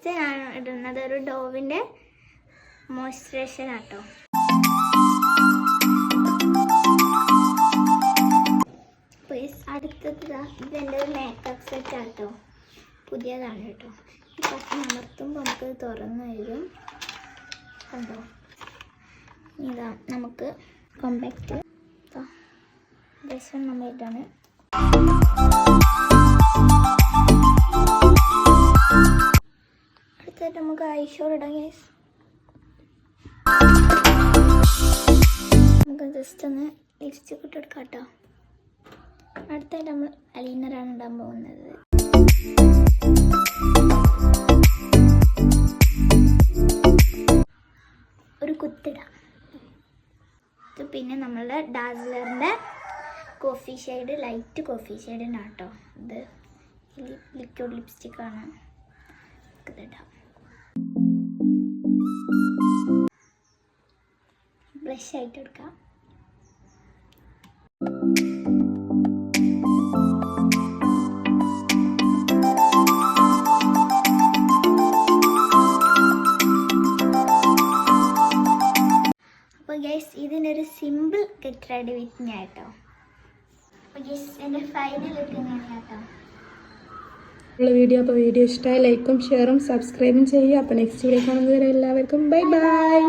First ഞാൻ ഇടുന്നത് ഒരു ഡോവിൻ്റെ മോയ്സ്ചറൈസർ ആട്ടോ. അടുത്തത് ഇതെൻ്റെ ഒരു മേക്കപ്പ് സെറ്റ് ആട്ടോ, പുതിയതാണ് കേട്ടോ. ഈ പട്ടം അമർത്തുമ്പോൾ നമുക്ക് തുറന്നു വരും കണ്ടോ. ഇതാ നമുക്ക് കോമ്പാക്റ്റ് ബ്രഷ് നമ്മളിട്ടാണ്. അടുത്തായിട്ട് നമുക്ക് ഐഷോഡ് ഇടാം ഗൈസ്. നമുക്ക് ജസ്റ്റ് ഒന്ന് ലിപ്സ്റ്റിക് ഇട്ടെടുക്കാം കേട്ടോ. അടുത്തായിട്ട് നമ്മൾ അലീനറാണ് ഇടാൻ പോകുന്നത്. ഒരു കുത്തിടാം. പിന്നെ നമ്മളുടെ ഡാസ്ലറിൻ്റെ കോഫി ഷെയ്ഡ്, ലൈറ്റ് കോഫി ഷെയ്ഡിനാണ് കേട്ടോ. ഇത് ലിക്വിഡ് ലിപ്സ്റ്റിക്കാണ്. ഇതിടാം. ബ്ലഷ് ആയിട്ട് എടുക്കാം. അപ്പോൾ ഗൈസ് ഇതിനൊരു simple get ready with me ആട്ടോ. അപ്പോൾ ഗൈസ് എൻ്റെ ഫൈനൽ ലുക്ക് ഇങ്ങനെയാണ് കേട്ടോ. വീഡിയോ ഇഷ്ടമായി ലൈക്കും ഷെയറും സബ്സ്ക്രൈബും ചെയ്യുക. അപ്പോൾ നെക്സ്റ്റ് വീഡിയോ കാണുന്നതുവരെ എല്ലാവർക്കും ബൈ ബൈ.